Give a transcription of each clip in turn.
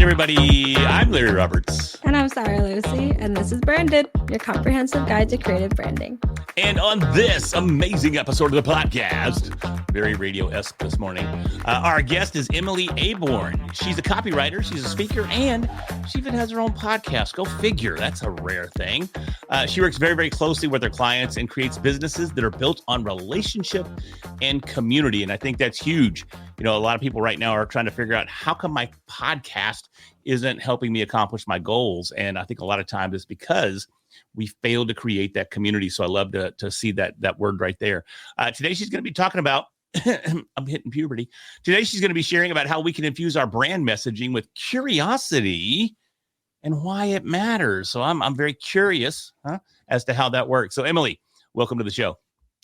everybody. I'm Larry Roberts. And I'm Sara Lucy, and this is Branded, your comprehensive guide to creative branding. And on this amazing episode of the podcast, very radio-esque this morning, our guest is Emily Aborn. She's a copywriter, she's a speaker, and she even has her own podcast. Go figure. That's a rare thing. She works very, very closely with her clients and creates businesses that are built on relationship and community. And I think that's huge. You know, a lot of people right now are trying to figure out how come my podcast isn't helping me accomplish my goals. And I think a lot of times it's because we failed to create that community. So I love to see that word right there. Today, she's going to be talking about, I'm hitting puberty. Today, she's going to be sharing about how we can infuse our brand messaging with curiosity and why it matters. So I'm very curious as to how that works. So Emily, welcome to the show.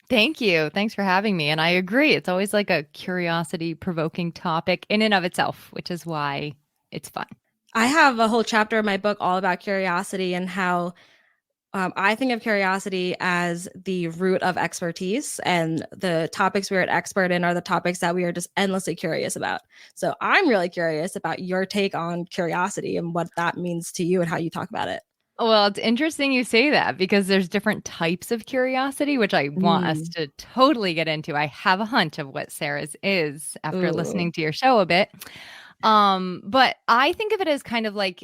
Thank you. Thanks for having me. And I agree. It's always like a curiosity-provoking topic in and of itself, which is why it's fun. I have a whole chapter in my book all about curiosity and how I think of curiosity as the root of expertise, and the topics we're an expert in are the topics that we are just endlessly curious about. So I'm really curious about your take on curiosity and what that means to you and how you talk about it. Well, it's interesting you say that because there's different types of curiosity, which I want us to totally get into. I have a hunch of what Sarah's is after listening to your show a bit. But I think of it as kind of like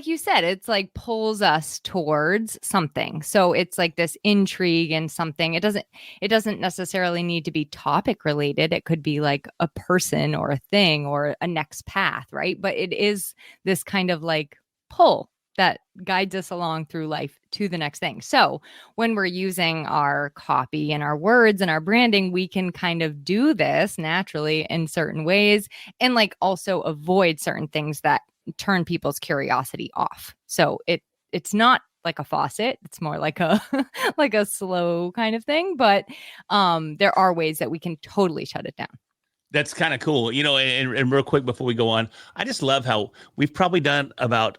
you said, it's like pulls us towards something. So it's like this intrigue and something. It doesn't necessarily need to be topic related. It could be like a person or a thing or a next path, right? But it is this kind of like pull that guides us along through life to the next thing. So when we're using our copy and our words and our branding, we can kind of do this naturally in certain ways and like also avoid certain things that turn people's curiosity off. So it's not like a faucet. It's more like a like a slow kind of thing. But there are ways that we can totally shut it down. That's kind of cool. You know, and real quick before we go on, I just love how we've probably done about,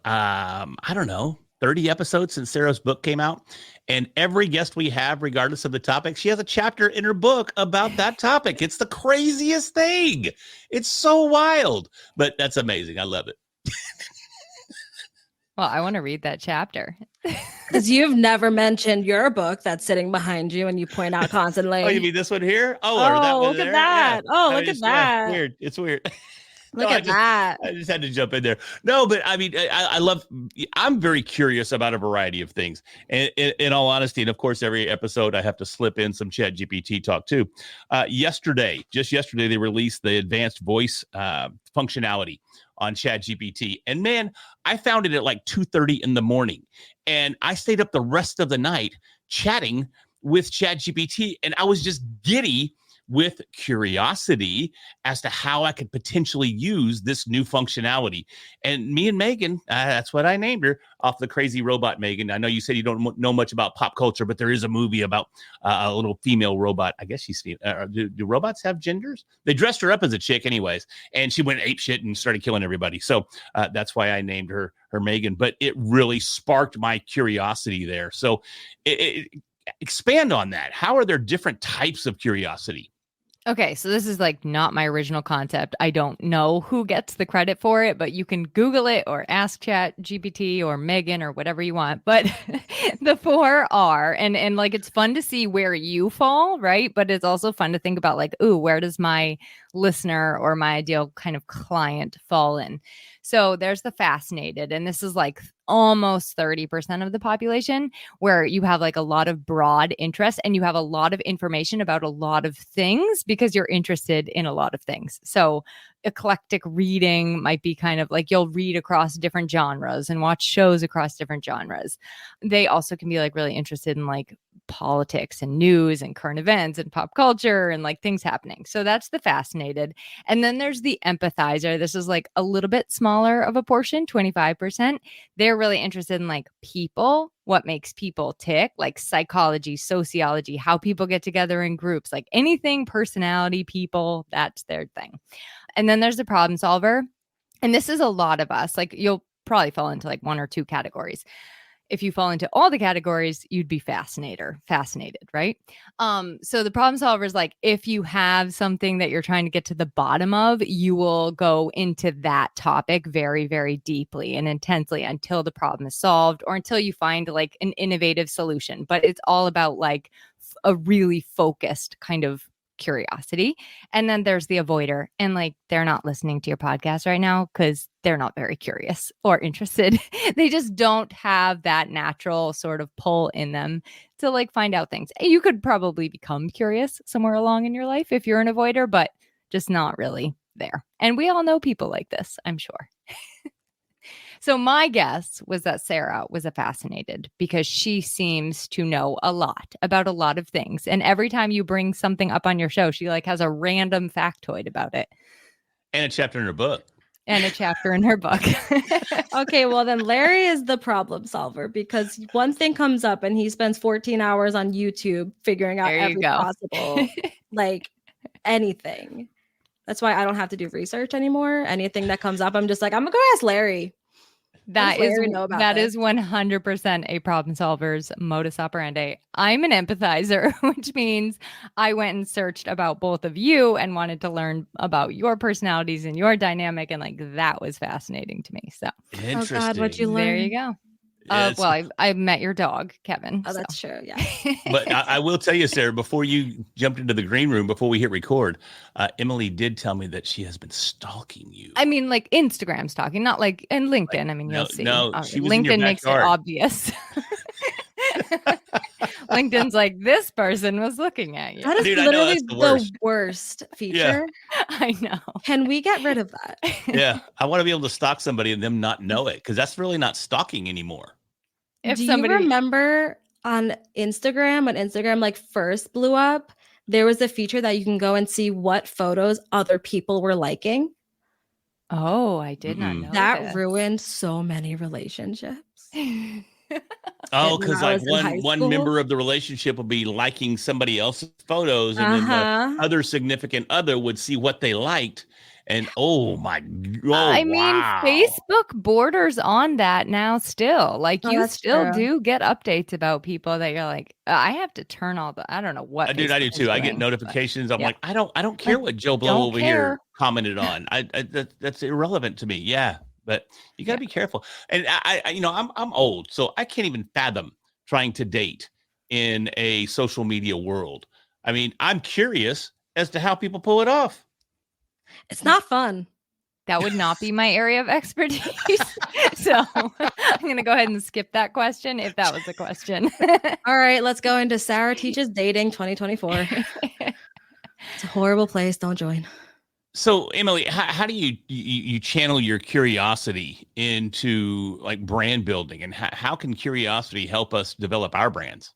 30 episodes since Sarah's book came out. And every guest we have, regardless of the topic, she has a chapter in her book about that topic. It's the craziest thing. It's so wild, but that's amazing. I love it. Well, I want to read that chapter. Because you've never mentioned your book that's sitting behind you and you point out constantly. Oh, you mean this one here? Oh, or that one look there? at that. Yeah. Oh, look at that. Weird. It's weird. Look at that. I just had to jump in there. No, but I mean, I'm very curious about a variety of things. And in all honesty, and of course, every episode I have to slip in some ChatGPT talk too. Just yesterday, they released the advanced voice functionality on ChatGPT. And man, I found it at like 2:30 in the morning. And I stayed up the rest of the night chatting with ChatGPT. And I was just giddy with curiosity as to how I could potentially use this new functionality. And me and Megan, that's what I named her, off the crazy robot Megan. I know you said you don't know much about pop culture, but there is a movie about a little female robot. I guess she's female. Do robots have genders? They dressed her up as a chick anyways, and she went apeshit and started killing everybody. So that's why I named her Megan. But it really sparked my curiosity there. So expand on that. How are there different types of curiosity? Okay, so this is like not my original concept. I don't know who gets the credit for it, but you can Google it or ask ChatGPT or Megan or whatever you want. But the four are, and like it's fun to see where you fall, right? But it's also fun to think about like, ooh, where does my listener or my ideal kind of client fall in? So there's the fascinated, and this is like almost 30% of the population, where you have like a lot of broad interest and you have a lot of information about a lot of things because you're interested in a lot of things. So eclectic reading might be kind of like you'll read across different genres and watch shows across different genres. They also can be like really interested in like politics and news and current events and pop culture and like things happening. So that's the fascinated. And then there's the empathizer. This is like a little bit smaller of a portion, 25%. They're really interested in like people, what makes people tick, like psychology, sociology, how people get together in groups, like anything, personality, people, that's their thing. And then there's the problem solver. And this is a lot of us, like you'll probably fall into like one or two categories. If you fall into all the categories, you'd be fascinated, right? So the problem solver is like, if you have something that you're trying to get to the bottom of, you will go into that topic very, very deeply and intensely until the problem is solved or until you find like an innovative solution. But it's all about like a really focused kind of curiosity. And then there's the avoider, and like they're not listening to your podcast right now because they're not very curious or interested. They just don't have that natural sort of pull in them to like find out things. You could probably become curious somewhere along in your life if you're an avoider, but just not really there. And we all know people like this, I'm sure. So my guess was that Sara was a fascinated because she seems to know a lot about a lot of things. And every time you bring something up on your show, she like has a random factoid about it. And a chapter in her book. Okay, well then Larry is the problem solver because one thing comes up and he spends 14 hours on YouTube figuring out every possible, like anything. That's why I don't have to do research anymore. Anything that comes up, I'm just like, I'm gonna go ask Larry. That is 100% a problem solver's modus operandi. I'm an empathizer, which means I went and searched about both of you and wanted to learn about your personalities and your dynamic. And like, that was fascinating to me. So, interesting. Oh God, what'd you learn? There you go. Well, I met your dog, Kevin. Oh, that's true. Yeah. But I will tell you, Sara, before you jumped into the green room, before we hit record, Emily did tell me that she has been stalking you. I mean, like Instagram stalking, not like, and LinkedIn. I mean, you'll see. No, she was LinkedIn makes it obvious. LinkedIn's like, this person was looking at you. That is literally the worst feature. Yeah. I know. Can we get rid of that? Yeah. I want to be able to stalk somebody and them not know it, because that's really not stalking anymore. Do you remember on Instagram, when Instagram like first blew up, there was a feature that you can go and see what photos other people were liking? Oh, I did not know that. Ruined so many relationships. Oh, because like one member of the relationship would be liking somebody else's photos, and then the other significant other would see what they liked. And I mean, Facebook borders on that now still. Like you still do get updates about people that you're like, I have to turn all the, I don't know what. I do too. I get notifications. I'm like, I don't care what Joe Blow over here commented on. That's irrelevant to me. Yeah. But you got to be careful. And I'm old, so I can't even fathom trying to date in a social media world. I mean, I'm curious as to how people pull it off. It's not fun. That would not be my area of expertise. So I'm going to go ahead and skip that question if that was the question. All right, let's go into Sara Teaches Dating 2024. It's a horrible place. Don't join. So, Emily, how do you channel your curiosity into like brand building, and how can curiosity help us develop our brands?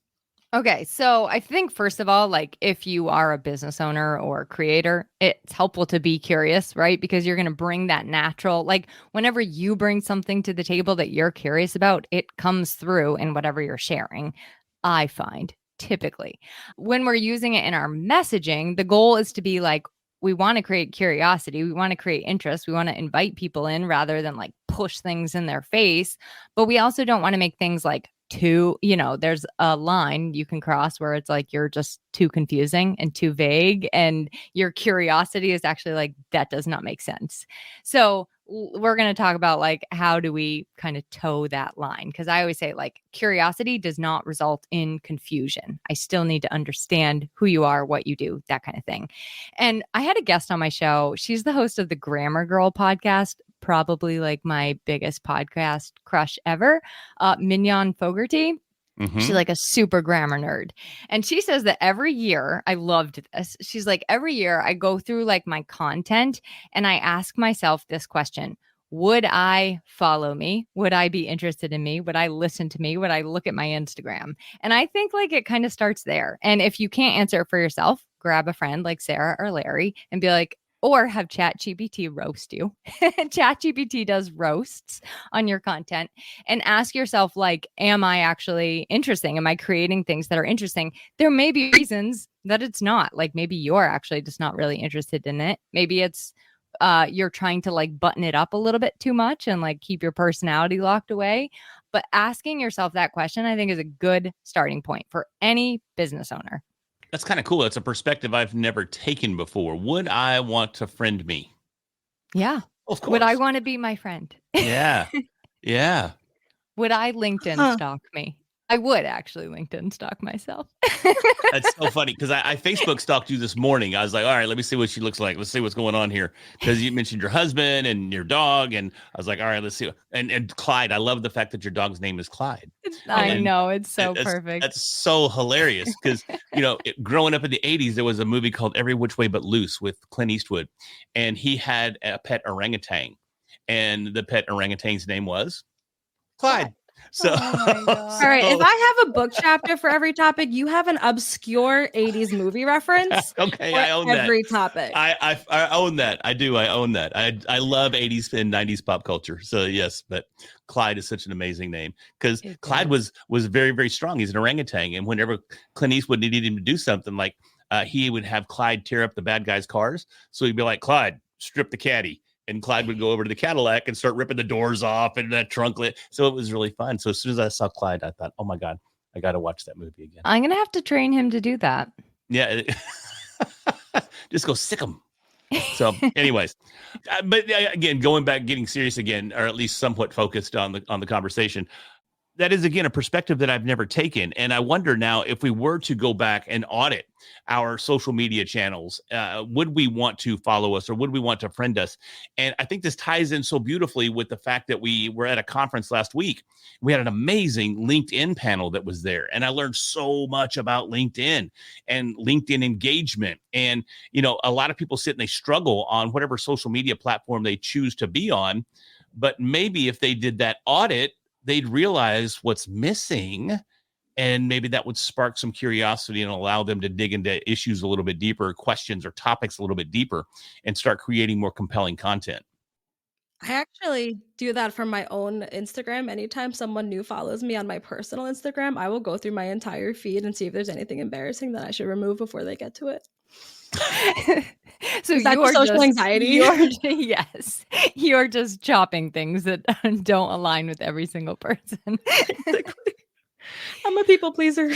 Okay, so I think first of all, like if you are a business owner or creator, it's helpful to be curious, right? Because you're going to bring that natural, like whenever you bring something to the table that you're curious about, it comes through in whatever you're sharing. I find typically when we're using it in our messaging, the goal is to be like, we want to create curiosity. We want to create interest. We want to invite people in rather than like push things in their face. But we also don't want to make things like there's a line you can cross where it's like you're just too confusing and too vague. And your curiosity is actually like, that does not make sense. So we're going to talk about like, how do we kind of toe that line? Because I always say like curiosity does not result in confusion. I still need to understand who you are, what you do, that kind of thing. And I had a guest on my show. She's the host of the Grammar Girl podcast, probably like my biggest podcast crush ever, Mignon Fogarty. Mm-hmm. She's like a super grammar nerd. And she says that every year, I loved this. She's like, every year I go through like my content and I ask myself this question: would I follow me? Would I be interested in me? Would I listen to me? Would I look at my Instagram? And I think like it kind of starts there. And if you can't answer it for yourself, grab a friend like Sara or Larry and be like, or have ChatGPT roast you. ChatGPT does roasts on your content, and ask yourself, like, am I actually interesting? Am I creating things that are interesting? There may be reasons that it's not. Like maybe you're actually just not really interested in it. Maybe it's you're trying to like button it up a little bit too much and like keep your personality locked away. But asking yourself that question, I think, is a good starting point for any business owner. That's kind of cool. It's a perspective I've never taken before. Would I want to friend me? Yeah. Of course. Would I want to be my friend? Yeah. Yeah. Would I LinkedIn stalk me? I would actually LinkedIn stalk myself. That's so funny because I Facebook stalked you this morning. I was like, all right, let me see what she looks like. Let's see what's going on here. Because you mentioned your husband and your dog. And I was like, all right, let's see. And Clyde, I love the fact that your dog's name is Clyde. I know. It's so perfect. That's so hilarious because, growing up in the 80s, there was a movie called Every Which Way But Loose with Clint Eastwood. And he had a pet orangutan. And the pet orangutan's name was Clyde. So, oh my God. All right, if I have a book chapter for every topic, you have an obscure 80s movie reference. Okay, for I own every that. topic. I own that. I do. I own that. I love 80s and 90s pop culture. So yes, but Clyde is such an amazing name because Clyde was very, very strong. He's an orangutan, and whenever Clint Eastwood needed him to do something, like he would have Clyde tear up the bad guys' cars. So he'd be like, Clyde, strip the caddy. And Clyde would go over to the Cadillac and start ripping the doors off and that trunk lit. So it was really fun. So as soon as I saw Clyde, I thought, oh my God, I got to watch that movie again. I'm going to have to train him to do that. Yeah. Just go sick him. So anyways, but again, going back, getting serious again, or at least somewhat focused on the conversation. That is, again, a perspective that I've never taken. And I wonder now if we were to go back and audit our social media channels, would we want to follow us or would we want to friend us? And I think this ties in so beautifully with the fact that we were at a conference last week. We had an amazing LinkedIn panel that was there. And I learned so much about LinkedIn and LinkedIn engagement. And, a lot of people sit and they struggle on whatever social media platform they choose to be on. But maybe if they did that audit, they'd realize what's missing, and maybe that would spark some curiosity and allow them to dig into issues a little bit deeper, questions or topics a little bit deeper, and start creating more compelling content. I actually do that for my own Instagram. Anytime someone new follows me on my personal Instagram, I will go through my entire feed and see if there's anything embarrassing that I should remove before they get to it. So you're social anxiety. Yes, you're just chopping things that don't align with every single person. I'm a people pleaser.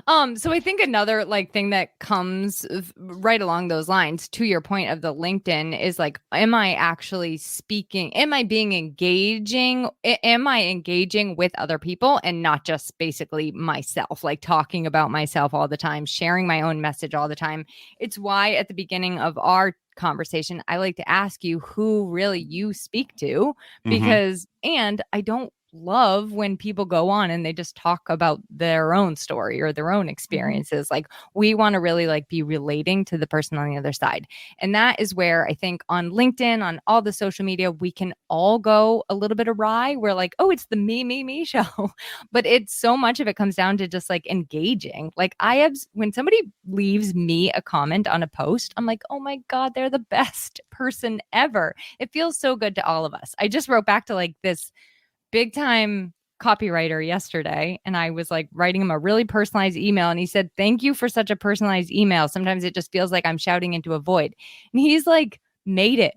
So I think another thing that comes right along those lines, to your point of the LinkedIn, is am I actually speaking? Am I being engaging? Am I engaging with other people and not just basically myself, talking about myself all the time, sharing my own message all the time? It's why at the beginning of our conversation, I like to ask you who really you speak to, because, and I don't love when people go on and they just talk about their own story or their own experiences. We want to really be relating to the person on the other side. And that is where I think on LinkedIn, on all the social media, we can all go a little bit awry. We're oh, it's the me show. But it's so much of it comes down to just engaging. When somebody leaves me a comment on a post, I'm oh my God, they're the best person ever. It feels so good to all of us. I just wrote back to this big time copywriter yesterday, and I was writing him a really personalized email, and he said, thank you for such a personalized email. Sometimes it just feels like I'm shouting into a void. And he's made it.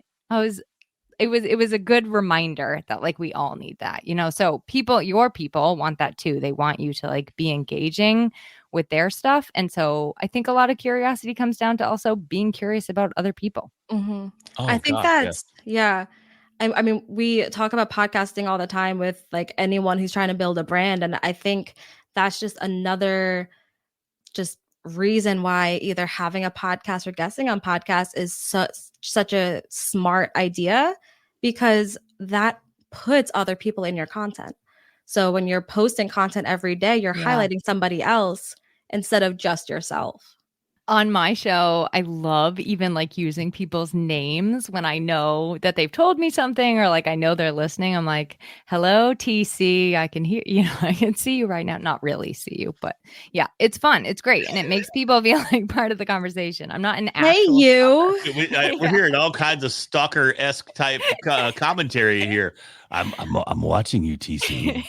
It was a good reminder that we all need that, so your people want that too. They want you to be engaging with their stuff. And so I think a lot of curiosity comes down to also being curious about other people. Oh, I think that's I mean, we talk about podcasting all the time with anyone who's trying to build a brand. And I think that's just another reason why either having a podcast or guesting on podcasts is such a smart idea, because that puts other people in your content. So when you're posting content every day, you're highlighting somebody else instead of just yourself. On my show, I love even using people's names when I know that they've told me something, or I know they're listening. I'm hello, TC. I can hear you. I can see you right now. Not really see you, but yeah, it's fun. It's great. And it makes people feel part of the conversation. I'm not an actual Hey, you. We're hearing all kinds of stalker-esque type commentary here. I'm watching you, TC.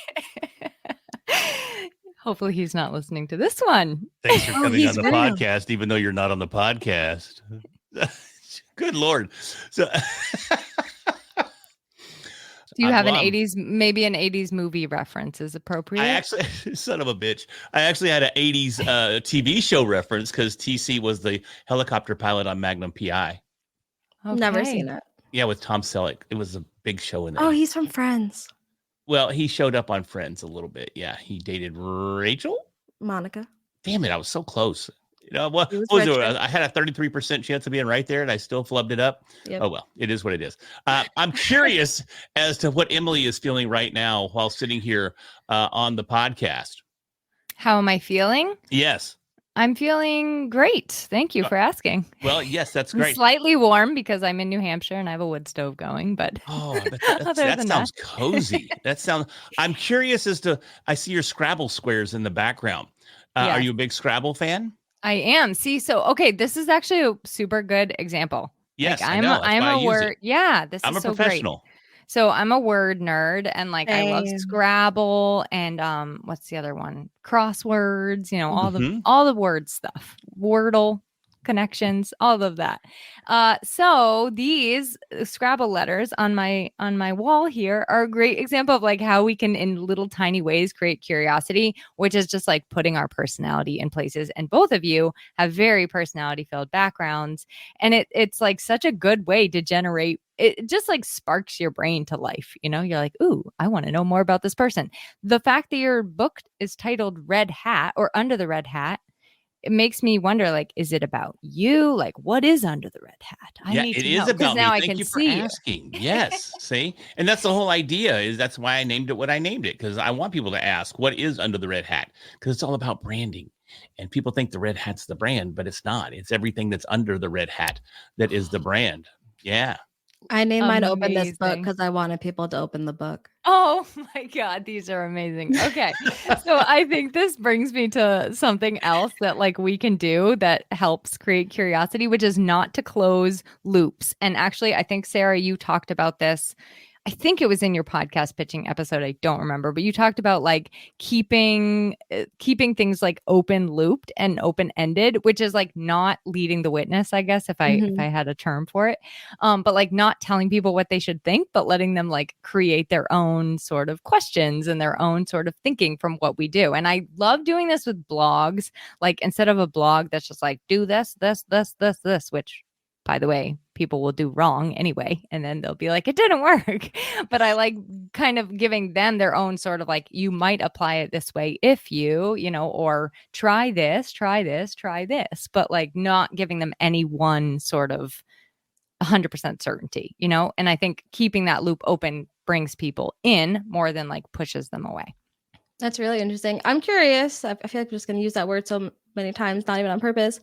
Hopefully he's not listening to this one. Thanks for coming on the podcast, even though you're not on the podcast. Good Lord. So Do Do you have an 80s, maybe an 80s movie reference is appropriate? I actually, son of a bitch, I actually had an 80s TV show reference because TC was the helicopter pilot on Magnum PI. Never seen it. Yeah, with Tom Selleck. It was a big show in there. Oh, he's from Friends. Well, he showed up on Friends a little bit. Yeah, he dated Rachel? Monica. Damn it, I was so close. You know, what was it? I had a 33% chance of being right there, and I still flubbed it up. Yep. Oh, well, it is what it is. I'm curious as to what Emily is feeling right now while sitting here on the podcast. How am I feeling? Yes. I'm feeling great. Thank you for asking. Well, yes, that's great. I'm slightly warm because I'm in New Hampshire and I have a wood stove going, but that sounds cozy. I'm curious as to, I see your Scrabble squares in the background. Yes. Are you a big Scrabble fan? I am. See, okay, this is actually a super good example. Yes, I'm a word. Yeah, I'm is a professional. Great. So I'm a word nerd, and I love Scrabble and what's the other one? Crosswords. All the word stuff. Wordle, connections, all of that. So these Scrabble letters on my wall here are a great example of how we can, in little tiny ways, create curiosity, which is just putting our personality in places. And both of you have very personality filled backgrounds, and it's such a good way to generate. It just sparks your brain to life. You're like, ooh, I want to know more about this person. The fact that your book is titled Red Hat or Under the Red Hat, it makes me wonder, is it about you? What is under the red hat? I need to know. It is about me. Thank you for asking. Yes. See? And that's the whole idea, that's why I named it what I named it, because I want people to ask, what is under the red hat? Because it's all about branding. And people think the red hat's the brand, but it's not. It's everything that's under the red hat that is the brand. Yeah. I named mine Open This Book because I wanted people to open the book. Oh my God, these are amazing. Okay. So I think this brings me to something else that we can do that helps create curiosity, which is not to close loops. And actually, I think, Sarah, you talked about this. I think it was in your podcast pitching episode. I don't remember, but you talked about keeping things open looped and open ended, which is not leading the witness, I guess, if I had a term for it. But not telling people what they should think, but letting them create their own sort of questions and their own sort of thinking from what we do. And I love doing this with blogs. Instead of a blog that's just do this, which, by the way, people will do wrong anyway, and then they'll be like, it didn't work. But I kind of giving them their own sort of you might apply it this way if you, or try this, but not giving them any one sort of 100% certainty, and I think keeping that loop open brings people in more than pushes them away. That's really interesting. I'm curious. I feel like I'm just going to use that word so many times, not even on purpose.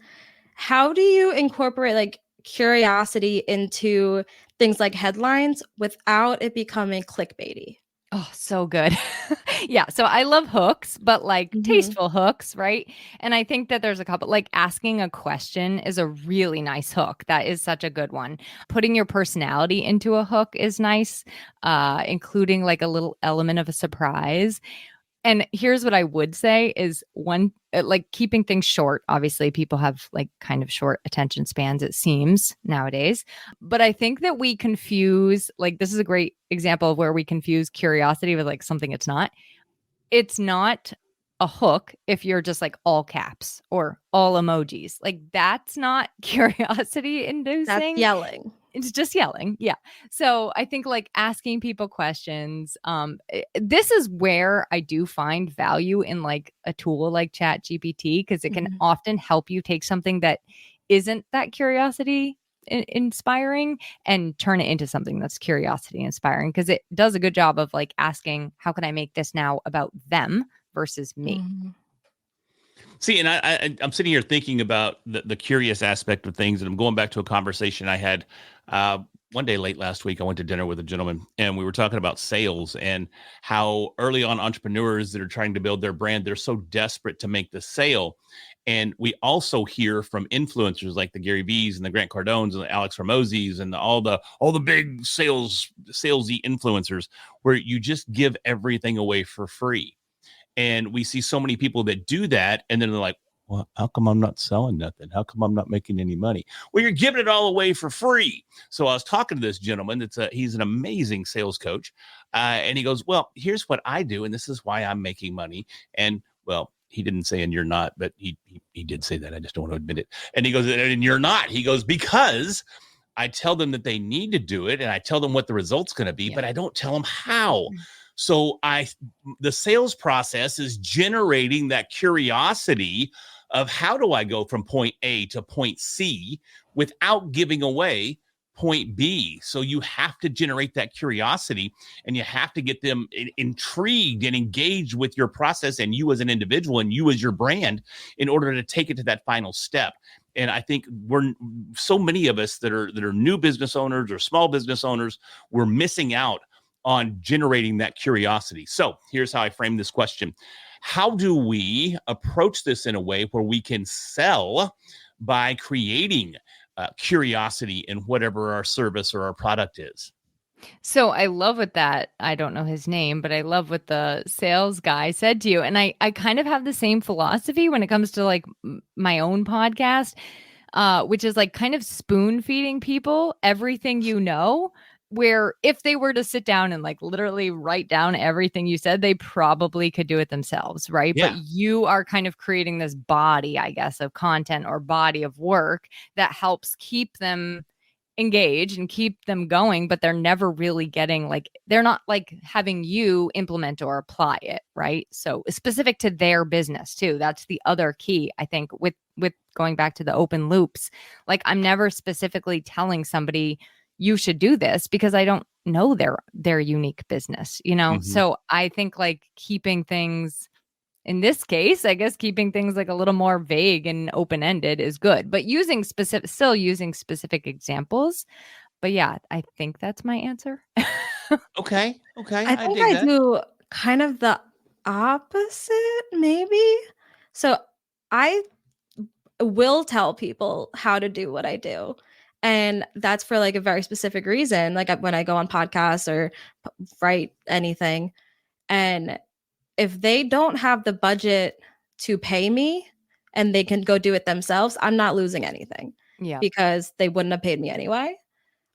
How do you incorporate curiosity into things like headlines without it becoming clickbaity? Oh, so good. Yeah. So I love hooks, but tasteful hooks, right? And I think that there's a couple, asking a question is a really nice hook. That is such a good one. Putting your personality into a hook is nice, including a little element of a surprise. And here's what I would say is keeping things short. Obviously, people have kind of short attention spans, it seems, nowadays. But I think that we confuse, this is a great example of where we confuse curiosity with something it's not. It's not a hook if you're just all caps or all emojis. That's not curiosity inducing. That's yelling. It's just yelling. Yeah. So I think asking people questions, this is where I do find value in a tool like ChatGPT, because it can often help you take something that isn't that curiosity inspiring and turn it into something that's curiosity inspiring, because it does a good job of asking, how can I make this now about them versus me? See, and I'm sitting here thinking about the curious aspect of things, and I'm going back to a conversation I had one day late last week. I went to dinner with a gentleman, and we were talking about sales and how early on entrepreneurs that are trying to build their brand, they're so desperate to make the sale. And we also hear from influencers like the Gary V's and the Grant Cardones and the Alex Hormozis and all the big salesy influencers, where you just give everything away for free. And we see so many people that do that, and then they're like, well, how come I'm not selling nothing? How come I'm not making any money? Well, you're giving it all away for free. So I was talking to this gentleman. He's an amazing sales coach. And he goes, well, here's what I do. And this is why I'm making money. And well, he didn't say, and you're not, but he did say that. I just don't want to admit it. And he goes, and you're not. He goes, because I tell them that they need to do it. And I tell them what the result's going to be, but I don't tell them how. So the sales process is generating that curiosity of how do I go from point A to point C without giving away point B. So you have to generate that curiosity, and you have to get them intrigued and engaged with your process and you as an individual and you as your brand in order to take it to that final step. And I think we're so many of us that are new business owners or small business owners, we're missing out on generating that curiosity. So here's how I frame this question. How do we approach this in a way where we can sell by creating curiosity in whatever our service or our product is? So I love what I don't know his name, but I love what the sales guy said to you. And I kind of have the same philosophy when it comes to like my own podcast, which is like kind of spoon feeding people everything you know, where if they were to sit down and like literally write down everything you said, they probably could do it themselves, right? Yeah. But you are kind of creating this body, I guess, of content or body of work that helps keep them engaged and keep them going, but they're never really getting they're not like having you implement or apply it, right? So specific to their business too. That's the other key, I think, with going back to the open loops. Like I'm never specifically telling somebody you should do this because I don't know their unique business, you know? Mm-hmm. So I think like keeping things, in this case, I guess keeping things like a little more vague and open-ended is good, but still using specific examples. But yeah, I think that's my answer. Okay. I think I do kind of the opposite, maybe. So I will tell people how to do what I do. And that's for like a very specific reason. Like when I go on podcasts or write anything. And if they don't have the budget to pay me and they can go do it themselves, I'm not losing anything. Yeah. Because they wouldn't have paid me anyway.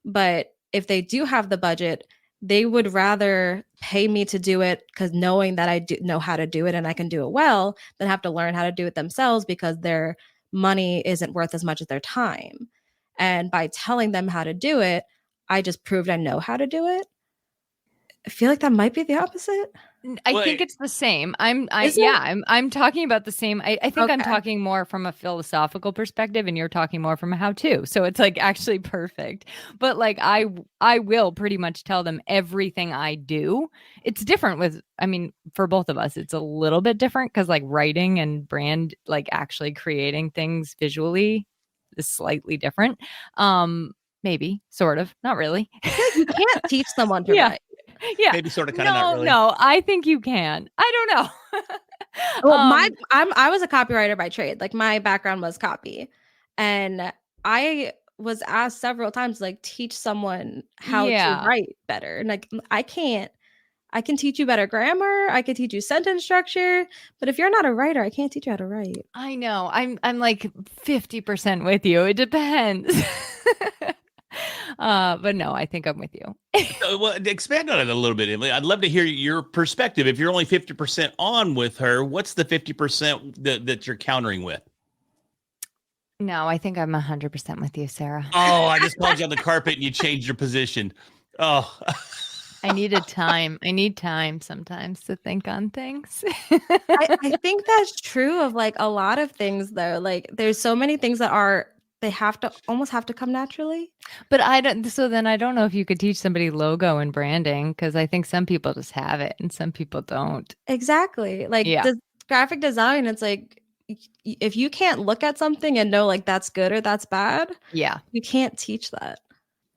But if they do have the budget, they would rather pay me to do it because knowing that I do know how to do it and I can do it well, than have to learn how to do it themselves because their money isn't worth as much as their time. And by telling them how to do it, I just proved I know how to do it. I feel like that might be the opposite. I think it's the same. I'm talking about the same. I think Okay. I'm talking more from a philosophical perspective and you're talking more from a how-to. So it's like actually perfect. But like I will pretty much tell them everything I do. It's different for both of us, it's a little bit different because like writing and brand, like actually creating things visually is slightly different. Maybe, sort of, not really. You can't teach someone to write. Yeah. Maybe sort of, kind of, not really. No, I think you can. I don't know. Well, I was a copywriter by trade. Like my background was copy. And I was asked several times, like, teach someone how to write better. And like, I can teach you better grammar. I can teach you sentence structure. But if you're not a writer, I can't teach you how to write. I know. I'm like 50% with you. It depends. But no, I think I'm with you. Well, expand on it a little bit, Emily. I'd love to hear your perspective. If you're only 50% on with her, what's the 50% that you're countering with? No, I think I'm 100% with you, Sarah. Oh, I just called you on the carpet and you changed your position. Oh, I needed time. I need time sometimes to think on things. I think that's true of like a lot of things though. Like there's so many things that they almost have to come naturally. But I don't know if you could teach somebody logo and branding because I think some people just have it and some people don't. Exactly. Like the graphic design, it's like if you can't look at something and know like that's good or that's bad, you can't teach that.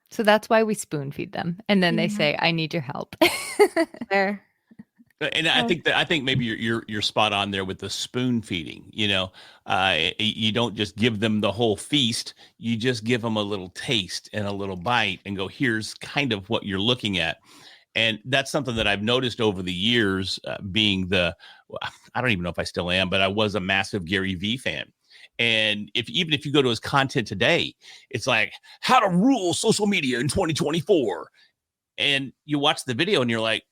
So that's why we spoon feed them. And then they say, I need your help. Fair. And I think maybe you're spot on there with the spoon feeding. You know, you don't just give them the whole feast. You just give them a little taste and a little bite and go, here's kind of what you're looking at. And that's something that I've noticed over the years, being I don't even know if I still am, but I was a massive Gary Vee fan. And even if you go to his content today, it's like how to rule social media in 2024. And you watch the video and you're like,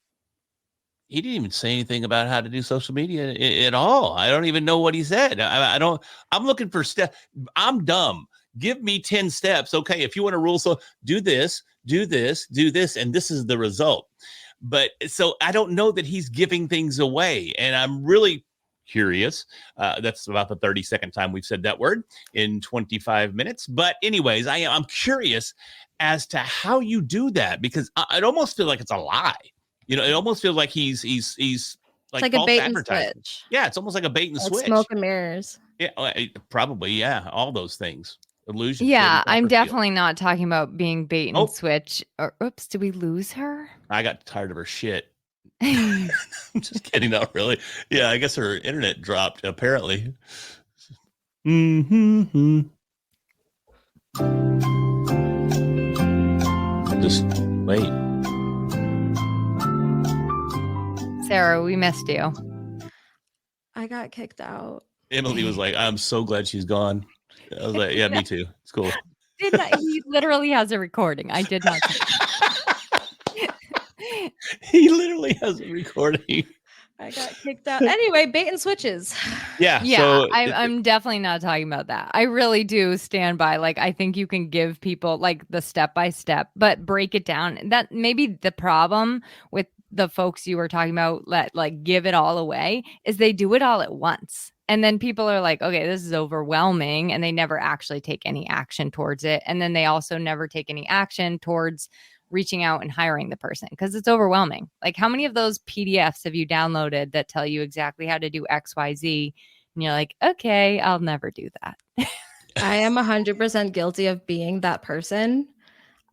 he didn't even say anything about how to do social media at all. I don't even know what he said. I'm looking for steps. I'm dumb. Give me 10 steps. Okay. If you want to rule, so do this, do this, do this. And this is the result. But so I don't know that he's giving things away. And I'm really curious. That's about the 32nd time we've said that word in 25 minutes. But anyways, I'm curious as to how you do that, because I almost feel like it's a lie. It almost feels like he's like a bait and switch. Yeah, it's almost like a bait and switch. Smoke and mirrors. Yeah, probably. Yeah, all those things. Illusion. Yeah, I'm definitely not talking about being bait and switch. Or oops, did we lose her? I got tired of her shit. I'm just kidding, not really. Yeah, I guess her internet dropped apparently. Just wait. Sarah, we missed you. I got kicked out. Emily was like, I'm so glad she's gone. I was like, yeah, me too. It's cool. He literally has a recording. I did not. He literally has a recording. I got kicked out. Anyway, bait and switches. Yeah. So I'm definitely not talking about that. I really do stand by, like, I think you can give people like the step by step, but break it down. That maybe the problem with the folks you were talking about that like give it all away is they do it all at once. And then people are like, okay, this is overwhelming. And they never actually take any action towards it. And then they also never take any action towards reaching out and hiring the person because it's overwhelming. Like, how many of those PDFs have you downloaded that tell you exactly how to do XYZ? And you're like, okay, I'll never do that. I am 100% guilty of being that person.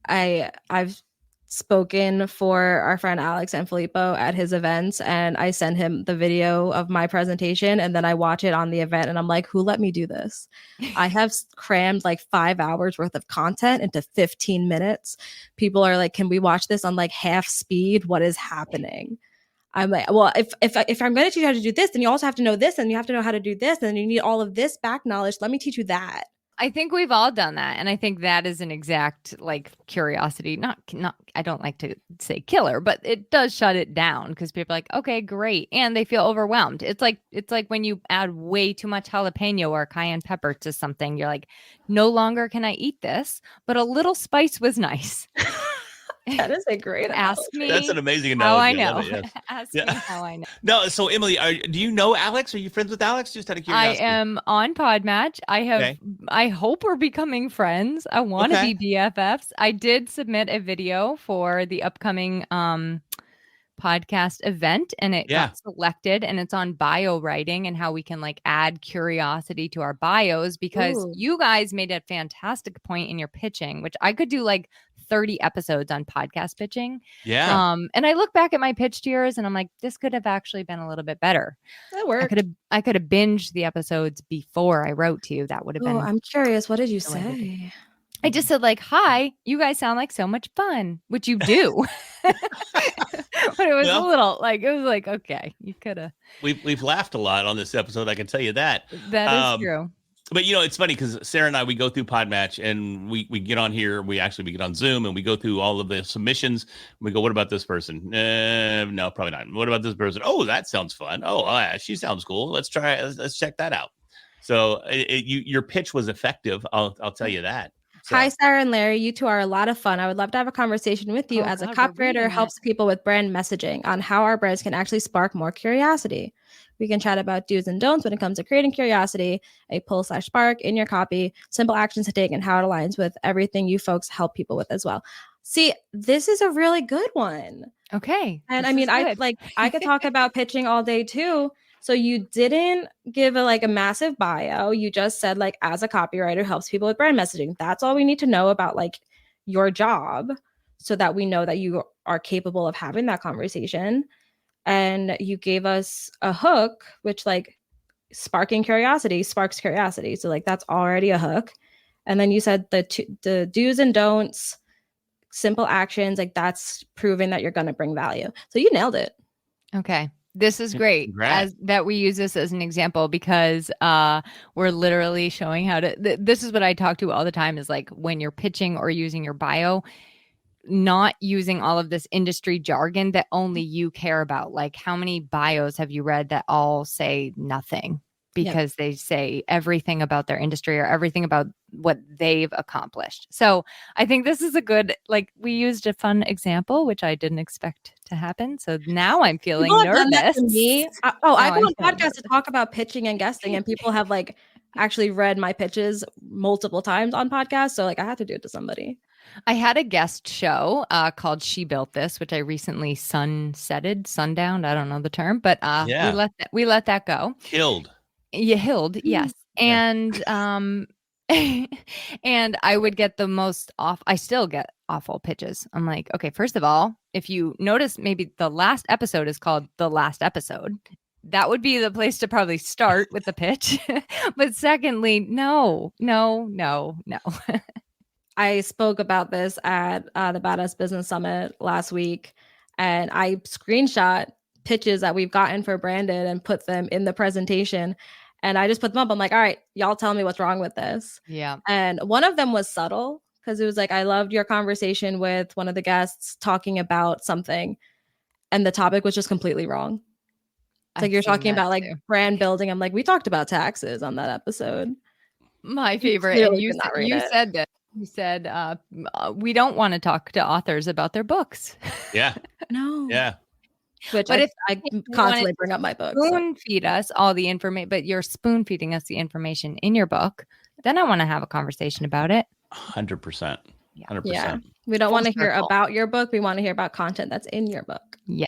I've spoken for our friend Alex and Filippo at his events, and I send him the video of my presentation, and then I watch it on the event, and I'm like, who let me do this? I have crammed like 5 hours worth of content into 15 minutes. People are like, can we watch this on like half speed? What is happening? I'm like, well, if I'm going to teach you how to do this, then you also have to know this, and you have to know how to do this, and you need all of this back knowledge. Let me teach you that. I think we've all done that. And I think that is an exact like curiosity. Not, I don't like to say killer, but it does shut it down because people are like, okay, great. And they feel overwhelmed. It's like when you add way too much jalapeno or cayenne pepper to something, you're like, no longer can I eat this, but a little spice was nice. That is a great Ask me. That's an amazing analogy. How I know. Yes. Ask me how I know. No, so Emily, do you know Alex? Are you friends with Alex? Just out of curiosity. I am on Podmatch. I hope we're becoming friends. I want to be BFFs. I did submit a video for the upcoming podcast event, and it got selected, and it's on bio writing and how we can like add curiosity to our bios, because you guys made a fantastic point in your pitching, which I could do like 30 episodes on podcast pitching. Yeah. And I look back at my pitch to yours and I'm like, this could have actually been a little bit better. That worked. I could have binged the episodes before I wrote to you. That would have been. I'm curious. What did you say? I just said like, hi, you guys sound like so much fun, which you do. But it was a little like, it was like, okay, you could have. We've laughed a lot on this episode. I can tell you that. That is true. But, it's funny because Sarah and I, we go through Podmatch and we get on here. We get on Zoom and we go through all of the submissions. We go, what about this person? No, probably not. What about this person? Oh, that sounds fun. Oh, she sounds cool. Let's check that out. So your pitch was effective. I'll tell you that. So. Hi, Sara and Larry. You two are a lot of fun. I would love to have a conversation with you as a copywriter helps people with brand messaging on how our brands can actually spark more curiosity. We can chat about do's and don'ts when it comes to creating curiosity, a pull/spark in your copy, simple actions to take, and how it aligns with everything you folks help people with as well. See, this is a really good one. Okay. And I mean, I could talk about pitching all day too. So you didn't give a massive bio. You just said like, as a copywriter helps people with brand messaging. That's all we need to know about like your job so that we know that you are capable of having that conversation. And you gave us a hook, which like sparks curiosity. So like, that's already a hook. And then you said the do's and don'ts, simple actions, like that's proving that you're going to bring value. So you nailed it. Okay. This is great Congrats. as that we use this as an example because we're literally showing how to this is what I talk to all the time is like when you're pitching or using your bio, not using all of this industry jargon that only you care about. Like how many bios have you read that all say nothing because they say everything about their industry or everything about what they've accomplished. So I think this is a good, like we used a fun example, which I didn't expect to happen. So now I'm feeling People have nervous. done that to me. I go on feeling podcasts to talk about pitching and guesting, and people have like actually read my pitches multiple times on podcasts. So like I had to do it to somebody. I had a guest show called She Built This, which I recently sundowned. I don't know the term, but we let that go. Killed. You hilled, yes. Yeah. And and I would get the most I still get awful pitches. I'm like, okay, first of all, if you notice maybe the last episode is called The Last Episode, that would be the place to probably start with the pitch. But secondly, no. I spoke about this at the Badass Business Summit last week, and I screenshot pitches that we've gotten for branded and put them in the presentation. And I just put them up. I'm like, all right, y'all tell me what's wrong with this. Yeah. And one of them was subtle because it was like, I loved your conversation with one of the guests talking about something, and the topic was just completely wrong. It's like you're talking about like brand building. I'm like, we talked about taxes on that episode. My favorite. And you said that. You said, we don't want to talk to authors about their books. Yeah. No. Yeah. Which I constantly bring up my book. Spoon feed us all the information, but you're spoon feeding us the information in your book. Then I want to have a conversation about it. 100%. 100%. Yeah. We don't want to hear about your book. We want to hear about content that's in your book. Yeah.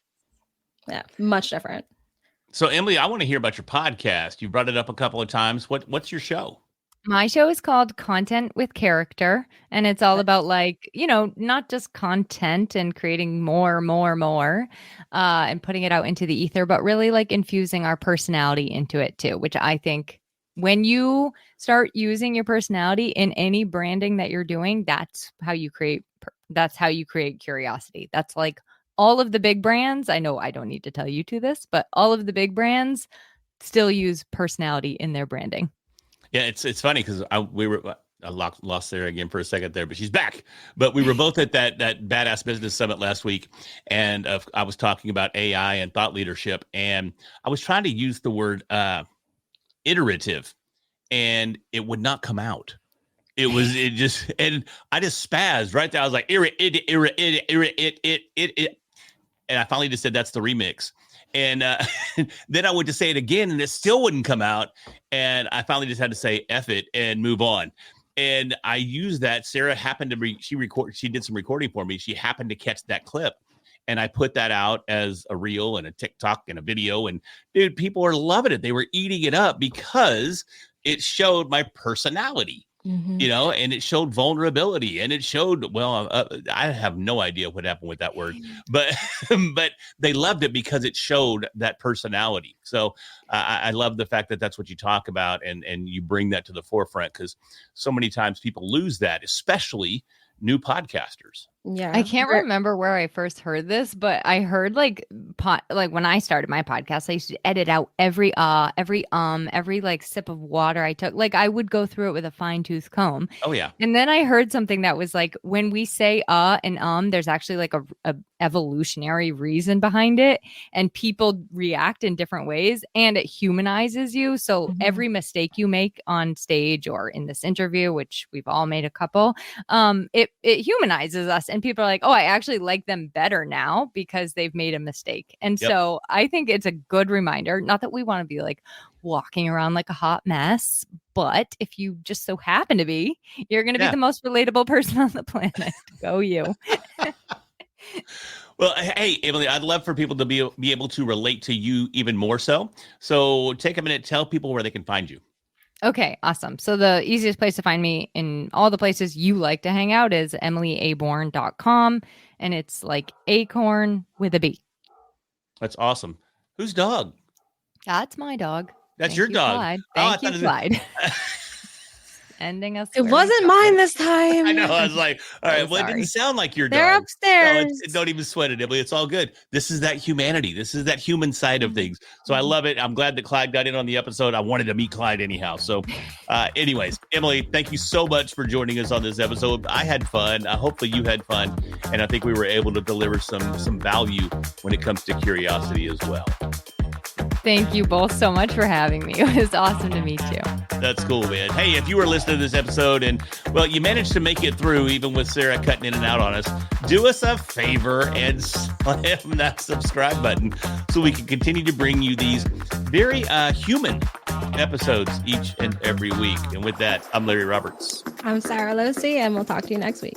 Yeah. Much different. So Emily, I want to hear about your podcast. You brought it up a couple of times. What's your show? My show is called Content with Character, and it's all about like, not just content and creating more, and putting it out into the ether, but really like infusing our personality into it too, which I think when you start using your personality in any branding that you're doing, that's how you create curiosity. That's like all of the big brands. I know I don't need to tell you to this, but all of the big brands still use personality in their branding. Yeah, it's funny because I lost Sarah again for a second there, but she's back. But we were both at that Badass Business Summit last week, and I was talking about AI and thought leadership, and I was trying to use the word iterative, and it would not come out. And I just spazzed right there. I was like, it. And I finally just said, that's the remix. And then I went to say it again, and it still wouldn't come out. And I finally just had to say F it and move on. And I used that. Sarah happened to she did some recording for me. She happened to catch that clip. And I put that out as a reel and a TikTok and a video. And dude, people were loving it. They were eating it up because it showed my personality. And it showed vulnerability, and it showed, I have no idea what happened with that word, but they loved it because it showed that personality. So I love the fact that that's what you talk about, and you bring that to the forefront, because so many times people lose that, especially new podcasters. Yeah. I can't remember where I first heard this, but I heard like when I started my podcast, I used to edit out every like sip of water I took. Like I would go through it with a fine-tooth comb. Oh yeah. And then I heard something that was like, when we say and there's actually like a evolutionary reason behind it, and people react in different ways, and it humanizes you. So every mistake you make on stage or in this interview, which we've all made a couple, it humanizes us. And people are like, oh, I actually like them better now because they've made a mistake. And so I think it's a good reminder, not that we want to be like walking around like a hot mess, but if you just so happen to be, you're going to be the most relatable person on the planet. Go you. Well, hey, Emily, I'd love for people to be able to relate to you even more so. So take a minute, tell people where they can find you. Okay, awesome. So the easiest place to find me in all the places you like to hang out is emilyaborn.com. And it's like acorn with a B. That's awesome. Whose dog? That's my dog. That's your dog. Clyde. Thank you, Clyde. ending us. It where we wasn't started. mine this time. I know. I was like, all right, So well, it sorry. didn't sound like you're They're done. No, upstairs. don't even sweat it, Emily. It's all good. This is that humanity. This is that human side of things. So I love it. I'm glad that Clyde got in on the episode. I wanted to meet Clyde anyhow. So anyways, Emily, thank you so much for joining us on this episode. I had fun. Hopefully you had fun. And I think we were able to deliver some value when it comes to curiosity as well. Thank you both so much for having me. It was awesome to meet you. That's cool, man. Hey, if you were listening to this episode and, well, you managed to make it through even with Sara cutting in and out on us, do us a favor and slam that subscribe button so we can continue to bring you these very human episodes each and every week. And with that, I'm Larry Roberts. I'm Sara Losi, and we'll talk to you next week.